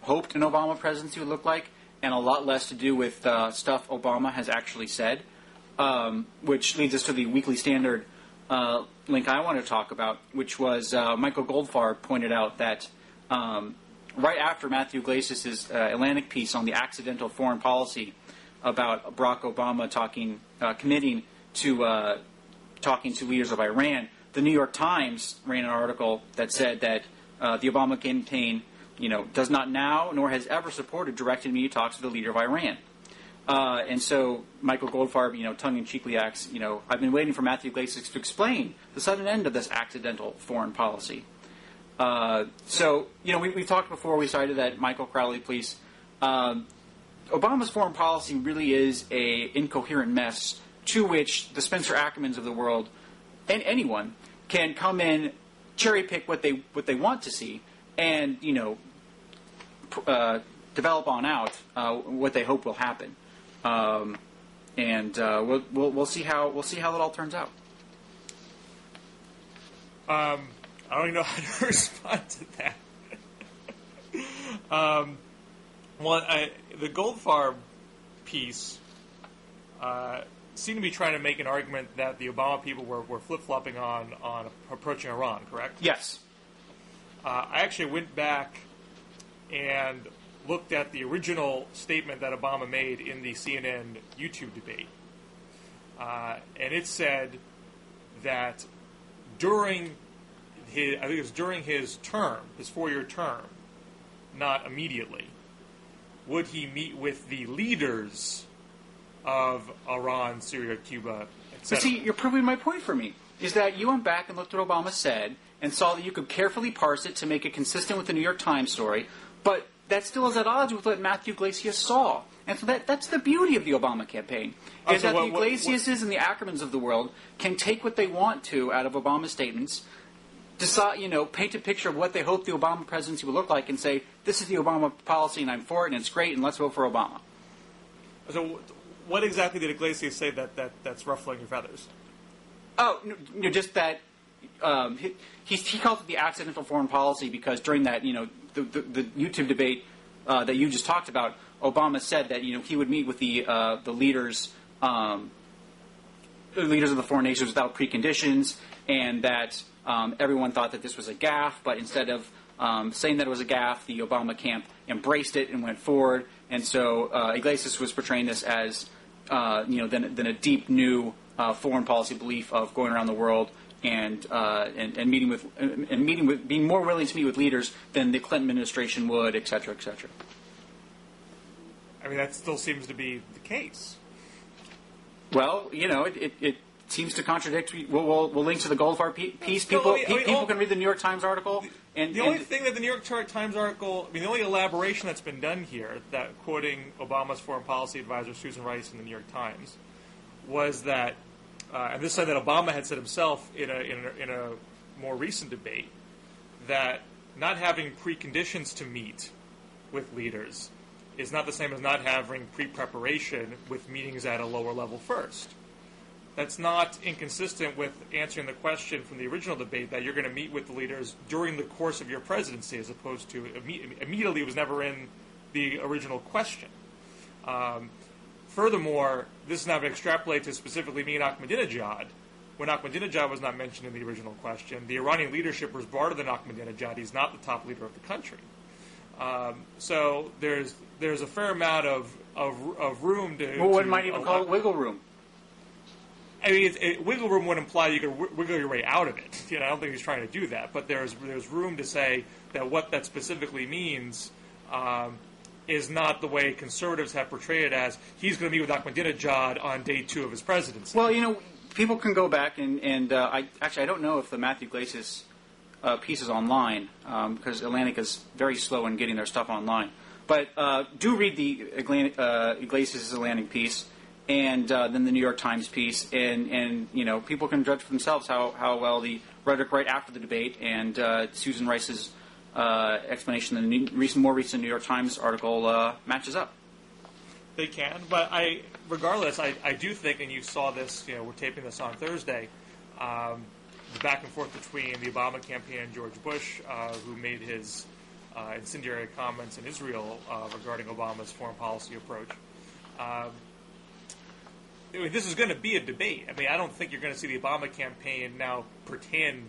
Speaker 1: hoped an Obama presidency would look like, and a lot less to do with stuff Obama has actually said, which leads us to the Weekly Standard link I want to talk about, which was Michael Goldfarb pointed out that right after Matthew Iglesias' Atlantic piece on the accidental foreign policy about Barack Obama committing to talking to leaders of Iran, the New York Times ran an article that said that the Obama campaign, does not now nor has ever supported direct and immediate talks with the leader of Iran. And so Michael Goldfarb, tongue-in-cheekly acts, I've been waiting for Matthew Iglesias to explain the sudden end of this accidental foreign policy. We've talked before, we cited that Michael Crowley piece. Obama's foreign policy really is a incoherent mess to which the Spencer Ackermans of the world, and anyone, can come in, cherry-pick what they want to see, and, develop on out what they hope will happen. We'll see how it all turns out.
Speaker 2: I don't even know how to respond to that. The Goldfarb piece seemed to be trying to make an argument that the Obama people were flip-flopping on approaching Iran, correct?
Speaker 1: Yes.
Speaker 2: I actually went back and looked at the original statement that Obama made in the CNN YouTube debate. And it said that during his term, his 4-year term, not immediately, would he meet with the leaders of Iran, Syria, Cuba, etc.
Speaker 1: But see, you're proving my point for me, is that you went back and looked at what Obama said and saw that you could carefully parse it to make it consistent with the New York Times story, but that still is at odds with what Matthew Iglesias saw. And so that's the beauty of the Obama campaign, is that the Iglesiases and the Ackermans of the world can take what they want to out of Obama's statements, decide, paint a picture of what they hope the Obama presidency would look like, and say, this is the Obama policy and I'm for it and it's great and let's vote for Obama.
Speaker 2: So what exactly did Iglesias say that's ruffling your feathers?
Speaker 1: Oh, just that he called it the accidental foreign policy because during that, the YouTube debate that you just talked about, Obama said that he would meet with the leaders of the foreign nations without preconditions, and that everyone thought that this was a gaffe, but instead of saying that it was a gaffe, the Obama camp embraced it and went forward. And so Iglesias was portraying this as then a deep new foreign policy belief of going around the world and being more willing to meet with leaders than the Clinton administration would, et cetera, et cetera.
Speaker 2: I mean, that still seems to be the case.
Speaker 1: Well, it seems to contradict. We'll link to the Goldfarb piece. People can read the New York Times article. And
Speaker 2: the only thing that the New York Times article, the only elaboration that's been done here, that quoting Obama's foreign policy advisor Susan Rice in the New York Times, was that, and this said that Obama had said himself in a more recent debate, that not having preconditions to meet with leaders is not the same as not having pre-preparation with meetings at a lower level first. That's not inconsistent with answering the question from the original debate that you're going to meet with the leaders during the course of your presidency, as opposed to immediately. It was never in the original question. Furthermore, this is now going to extrapolate to specifically mean Ahmadinejad. When Ahmadinejad was not mentioned in the original question, the Iranian leadership was broader than Ahmadinejad. He's not the top leader of the country. So there's a fair amount of room to.
Speaker 1: Well, one might even call it wiggle room.
Speaker 2: I mean, wiggle room would imply you could wiggle your way out of it. I don't think he's trying to do that. But there's room to say that what that specifically means is not the way conservatives have portrayed it as he's going to meet with Ahmadinejad on day 2 of his presidency.
Speaker 1: Well, people can go back and I don't know if the Matthew Iglesias piece is online because Atlantic is very slow in getting their stuff online. But do read the Iglesias Atlantic piece. And then the New York Times piece, and people can judge for themselves how well the rhetoric right after the debate and Susan Rice's explanation in the more recent New York Times article matches up.
Speaker 2: They can, but regardless, I do think, and you saw this, we're taping this on Thursday, the back and forth between the Obama campaign and George Bush, who made his incendiary comments in Israel regarding Obama's foreign policy approach. This is going to be a debate. I don't think you're going to see the Obama campaign now pretend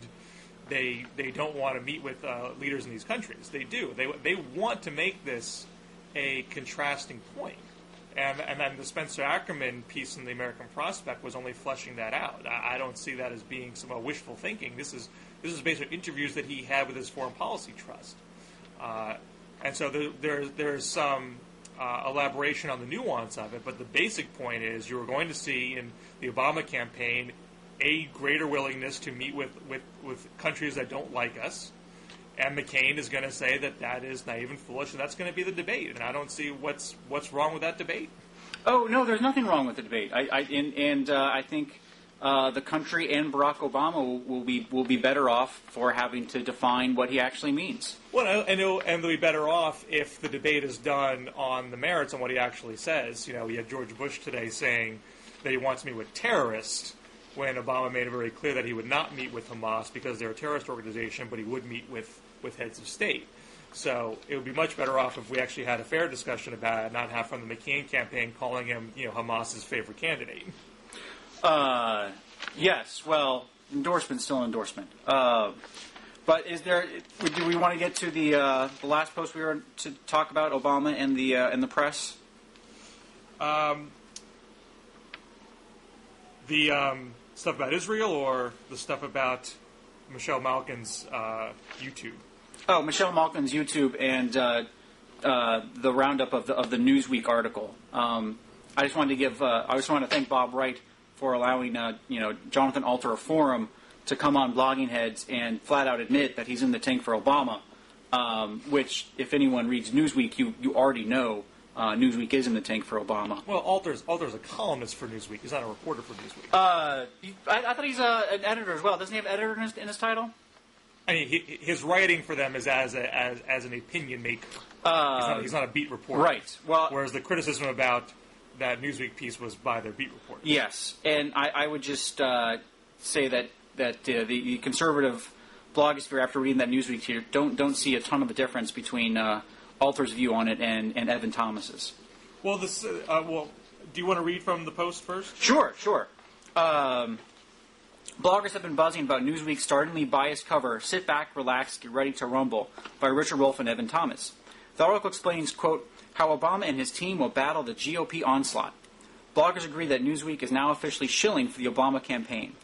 Speaker 2: they don't want to meet with leaders in these countries. They do. They want to make this a contrasting point. And then the Spencer Ackerman piece in the American Prospect was only fleshing that out. I don't see that as being some wishful thinking. This is based on interviews that he had with his foreign policy trust. And so there's some elaboration on the nuance of it, but the basic point is you're going to see in the Obama campaign a greater willingness to meet with countries that don't like us, and McCain is going to say that is naive and foolish, and that's going to be the debate. And I don't see what's wrong with that debate.
Speaker 1: Oh no, there's nothing wrong with the debate. I think the country and Barack Obama will be better off for having to define what he actually means.
Speaker 2: Well, and they'll be better off if the debate is done on the merits on what he actually says. We had George Bush today saying that he wants to meet with terrorists, when Obama made it very clear that he would not meet with Hamas because they're a terrorist organization, but he would meet with heads of state. So it would be much better off if we actually had a fair discussion about it, not have from the McCain campaign calling him, Hamas's favorite candidate.
Speaker 1: Yes. Well, endorsement, still endorsement. But do we want to get to the last post we were to talk about Obama and the press?
Speaker 2: The stuff about Israel or the stuff about Michelle Malkin's YouTube?
Speaker 1: Oh, Michelle Malkin's YouTube and the roundup of the Newsweek article. I just wanted to thank Bob Wright for allowing Jonathan Alter, a forum, to come on Blogging Heads and flat out admit that he's in the tank for Obama, which, if anyone reads Newsweek, you already know Newsweek is in the tank for Obama.
Speaker 2: Well, Alter's a columnist for Newsweek. He's not a reporter for Newsweek.
Speaker 1: I thought he's an editor as well. Doesn't he have editor in his title?
Speaker 2: I mean, his writing for them is as an opinion maker. He's not a beat reporter.
Speaker 1: Right. Well,
Speaker 2: whereas the criticism about that Newsweek piece was by their beat reporters.
Speaker 1: Yes, and I would just say that the conservative blogosphere, after reading that Newsweek here, don't see a ton of a difference between Alter's view on it and Evan Thomas's.
Speaker 2: Well, do you want to read from the post first?
Speaker 1: Sure. Bloggers have been buzzing about Newsweek's startlingly biased cover, Sit Back, Relax, Get Ready to Rumble, by Richard Wolff and Evan Thomas. The article explains, quote, how Obama and his team will battle the GOP onslaught. Bloggers agree that Newsweek is now officially shilling for the Obama campaign.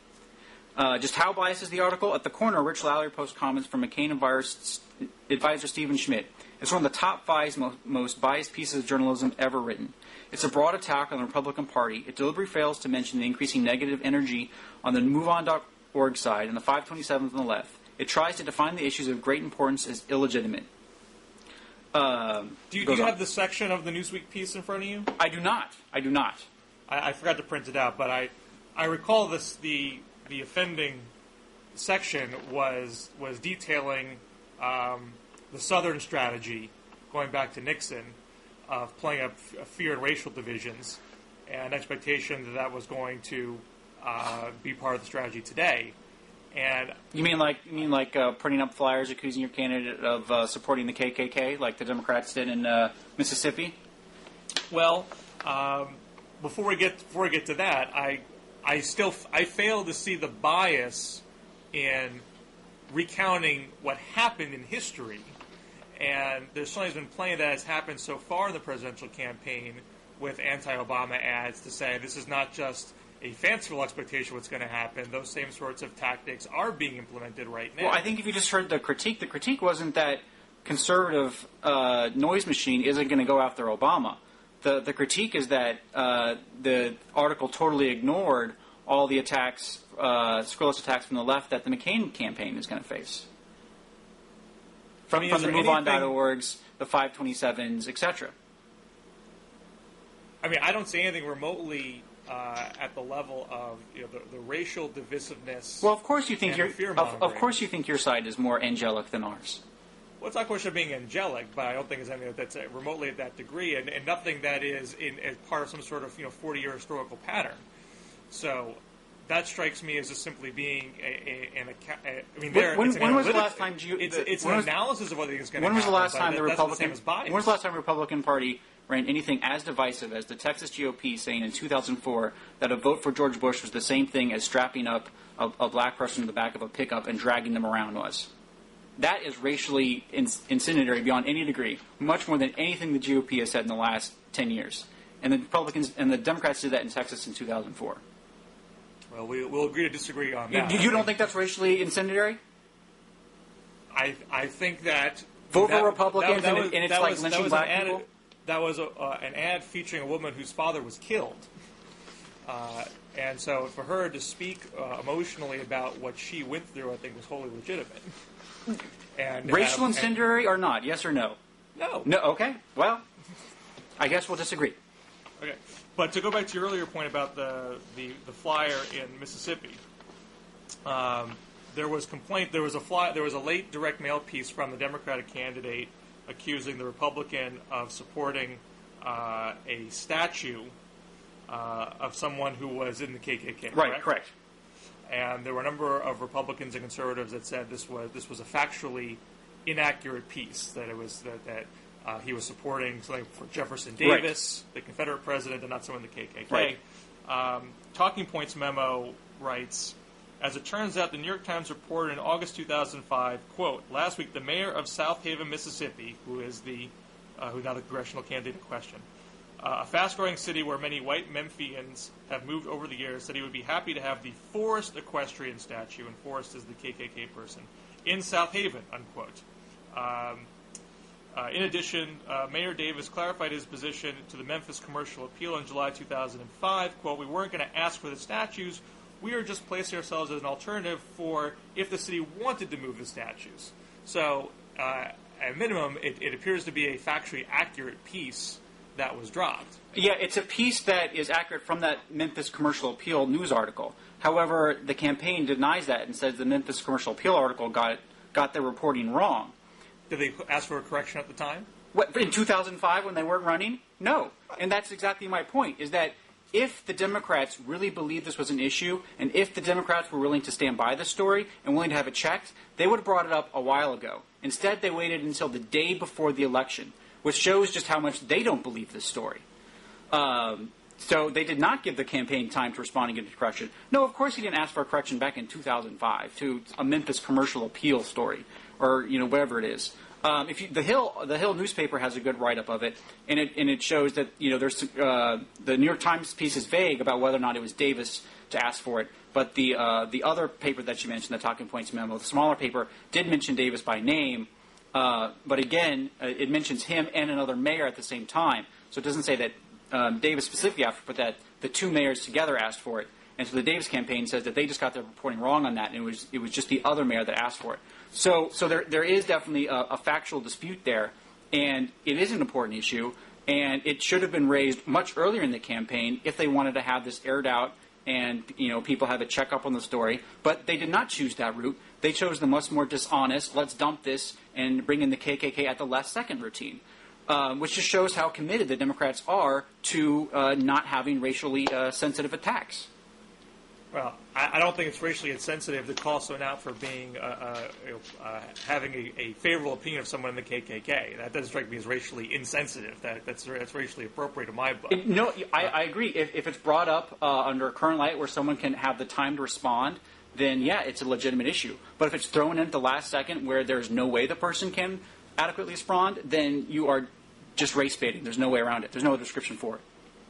Speaker 1: Just how biased is the article? At the corner, Rich Lowry posts comments from McCain advisor Stephen Schmidt. It's one of the top 5 most biased pieces of journalism ever written. It's a broad attack on the Republican Party. It deliberately fails to mention the increasing negative energy on the MoveOn.org side and the 527th on the left. It tries to define the issues of great importance as illegitimate.
Speaker 2: Do you have the section of the Newsweek piece in front of you?
Speaker 1: I do not.
Speaker 2: I forgot to print it out, but I recall the offending section was detailing the Southern strategy going back to Nixon of playing up fear and racial divisions and expectation that was going to be part of the strategy today. And
Speaker 1: you mean like putting up flyers accusing your candidate of supporting the KKK, like the Democrats did in Mississippi?
Speaker 2: Well, before we get to that, I fail to see the bias in recounting what happened in history, and there's certainly been plenty that has happened so far in the presidential campaign with anti-Obama ads to say this is not just a fanciful expectation of what's going to happen. Those same sorts of tactics are being implemented right now.
Speaker 1: Well, I think if you just heard the critique wasn't that conservative noise machine isn't going to go after Obama. The critique is that the article totally ignored all the attacks, scurrilous attacks from the left that the McCain campaign is going to face. From the MoveOn.orgs, the 527s, etc.
Speaker 2: I mean, I don't see anything remotely at the level of the racial divisiveness.
Speaker 1: Well, of course you think you think your side is more angelic than ours.
Speaker 2: Well, it's not a question of being angelic, but I don't think it's anything that's remotely at that degree, and nothing that is as part of some sort of 40-year historical pattern. So that strikes me as just simply being
Speaker 1: when was the last time
Speaker 2: it's an analysis of what is going to happen.
Speaker 1: When was the last time the
Speaker 2: Republican
Speaker 1: Party ran anything as divisive as the Texas GOP saying in 2004 that a vote for George Bush was the same thing as strapping up a black person to the back of a pickup and dragging them around was? That is racially incendiary beyond any degree, much more than anything the GOP has said in the last 10 years. And the Republicans and the Democrats did that in Texas in 2004.
Speaker 2: Well, we'll agree to disagree on that.
Speaker 1: You don't think that's racially incendiary?
Speaker 2: I think that
Speaker 1: vote for Republicans and it's like lynching black people?
Speaker 2: That was an ad featuring a woman whose father was killed. And so for her to speak emotionally about what she went through, I think was wholly legitimate. And
Speaker 1: racial incendiary or not? Yes or no?
Speaker 2: No.
Speaker 1: No. Okay. Well, I guess we'll disagree.
Speaker 2: Okay. But to go back to your earlier point about the flyer in Mississippi, there was complaint. There was a late direct mail piece from the Democratic candidate accusing the Republican of supporting a statue of someone who was in the KKK.
Speaker 1: Right. Correct.
Speaker 2: And there were a number of Republicans and conservatives that said this was a factually inaccurate piece. That it was that he was supporting something for Jefferson Davis, the Confederate president, and not someone in the KKK.
Speaker 1: Right.
Speaker 2: Talking Points memo writes, as it turns out, the New York Times reported in August 2005, quote, last week the mayor of South Haven, Mississippi, who's now the congressional candidate in question, a fast-growing city where many white Memphians have moved over the years, said he would be happy to have the Forrest equestrian statue, and Forrest is the KKK person, in South Haven, unquote. In addition, Mayor Davis clarified his position to the Memphis Commercial Appeal in July 2005, quote, we weren't going to ask for the statues, we are just placing ourselves as an alternative for if the city wanted to move the statues. So, at minimum, it appears to be a factually accurate piece that was dropped.
Speaker 1: Yeah, it's a piece that is accurate from that Memphis Commercial Appeal news article. However, the campaign denies that and says the Memphis Commercial Appeal article got their reporting wrong.
Speaker 2: Did they ask for a correction at the time?
Speaker 1: What, in 2005 when they weren't running? No. And that's exactly my point, is that if the Democrats really believed this was an issue, and if the Democrats were willing to stand by the story and willing to have it checked, they would have brought it up a while ago. Instead, they waited until the day before the election, which shows just how much they don't believe this story. So they did not give the campaign time to respond and get a correction. No, of course he didn't ask for a correction back in 2005 to a Memphis Commercial Appeal story, or whatever it is. The Hill newspaper has a good write-up of it, and it shows that there's the New York Times piece is vague about whether or not it was Davis to ask for it, But the other paper that you mentioned, the Talking Points memo, the smaller paper, did mention Davis by name. But again, it mentions him and another mayor at the same time. So it doesn't say that Davis specifically asked for it, but that the two mayors together asked for it. And so the Davis campaign says that they just got their reporting wrong on that, and it was just the other mayor that asked for it. So there is definitely a factual dispute there, and it is an important issue, and it should have been raised much earlier in the campaign if they wanted to have this aired out and people had to check up on the story. But they did not choose that route. They chose the much more dishonest, let's dump this and bring in the KKK at the last second routine. Which just shows how committed the Democrats are to not having racially sensitive attacks.
Speaker 2: Well, I don't think it's racially insensitive to call someone out for being having a favorable opinion of someone in the KKK. That doesn't strike me as racially insensitive. That's racially appropriate in my book.
Speaker 1: No, I agree. If it's brought up under a current light where someone can have the time to respond, then yeah, it's a legitimate issue. But if it's thrown in at the last second where there's no way the person can adequately respond, then you are just race baiting. There's no way around it. There's no description for it.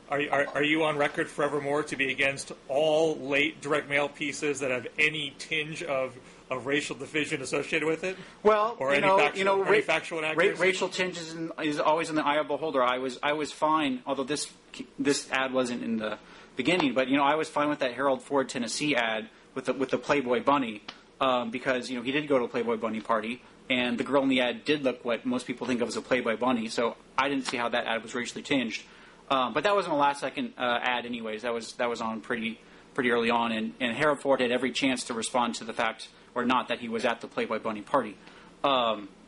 Speaker 2: Are you on record forevermore to be against all late direct mail pieces that have any tinge of racial division associated with it?
Speaker 1: Well,
Speaker 2: or any factual inaccuracy?
Speaker 1: Racial tinge is always in the eye of the beholder. I was fine, although this ad wasn't in the beginning, but I was fine with that Harold Ford, Tennessee ad with the Playboy bunny because he did go to a Playboy bunny party. And the girl in the ad did look what most people think of as a Playboy bunny, so I didn't see how that ad was racially tinged. But that wasn't a last-second ad, anyways. That was on pretty early on, and Harold Ford had every chance to respond to the fact or not that he was at the Playboy bunny party,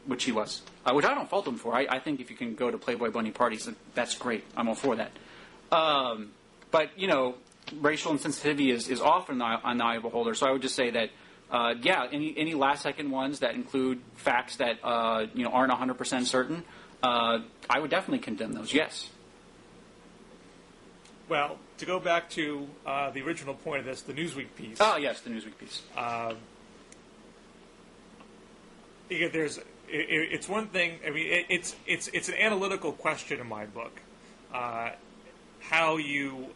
Speaker 1: which he was, which I don't fault him for. I think if you can go to Playboy bunny parties, that's great. I'm all for that. But racial insensitivity is often on the eye of the beholder. So I would just say that. Any last-second ones that include facts that aren't 100% certain, I would definitely condemn those. Yes.
Speaker 2: Well, to go back to the original point of this, the Newsweek piece.
Speaker 1: Oh yes, the Newsweek piece.
Speaker 2: It's one thing. I mean, it's an analytical question in my book. How you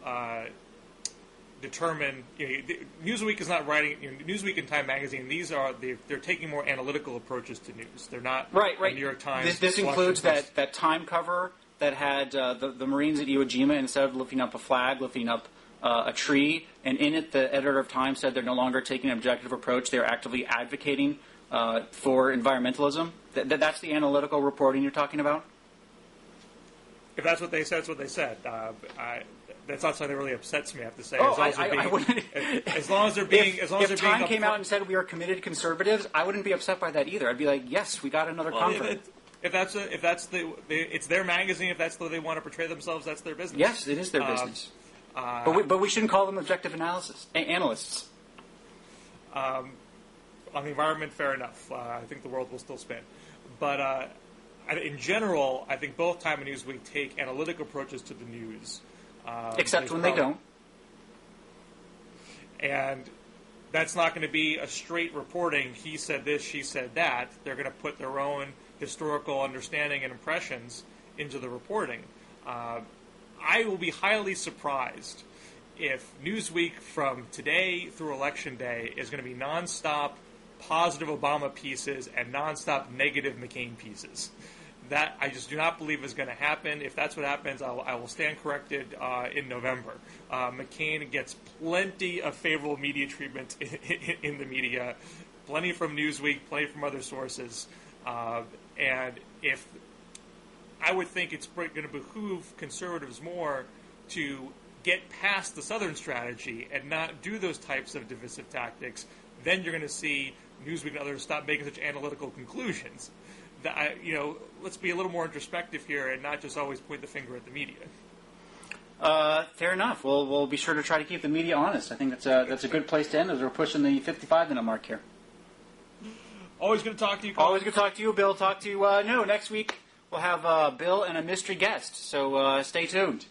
Speaker 2: determine Newsweek is not writing Newsweek and Time Magazine. They're taking more analytical approaches to news. They're not
Speaker 1: right.
Speaker 2: New York Times.
Speaker 1: This includes that Time cover that had the Marines at Iwo Jima, instead of lifting up a flag, lifting up a tree, and in it the editor of Time said they're no longer taking an objective approach. They're actively advocating for environmentalism. That's the analytical reporting you're talking about.
Speaker 2: If that's what they said, that's what they said. That's not something that really upsets me, I have to say.
Speaker 1: As long as they're being... If Time came out and said we are committed conservatives, I wouldn't be upset by that either. I'd be like, yes, we got another comfort.
Speaker 2: It's their magazine, if that's the way they want to portray themselves, that's their business.
Speaker 1: Yes, it is their business. But we shouldn't call them objective analysts.
Speaker 2: On the environment, fair enough. I think the world will still spin. But in general, I think both Time and Newsweek take analytic approaches to the news.
Speaker 1: Except when they don't.
Speaker 2: And that's not going to be a straight reporting, he said this, she said that. They're going to put their own historical understanding and impressions into the reporting. I will be highly surprised if Newsweek from today through Election Day is going to be nonstop positive Obama pieces and nonstop negative McCain pieces. That I just do not believe is going to happen. If that's what happens, I will stand corrected in November. McCain gets plenty of favorable media treatment in the media, plenty from Newsweek, plenty from other sources. And if I would think it's going to behoove conservatives more to get past the Southern strategy and not do those types of divisive tactics, then you're going to see Newsweek and others stop making such analytical conclusions. Let's be a little more introspective here and not just always point the finger at the media.
Speaker 1: Fair enough. We'll be sure to try to keep the media honest. I think that's a good place to end as we're pushing the 55-minute mark here.
Speaker 2: Always good to talk to you, Colin.
Speaker 1: Always good to talk to you, Bill. Talk to you. Next week we'll have Bill and a mystery guest, so stay tuned.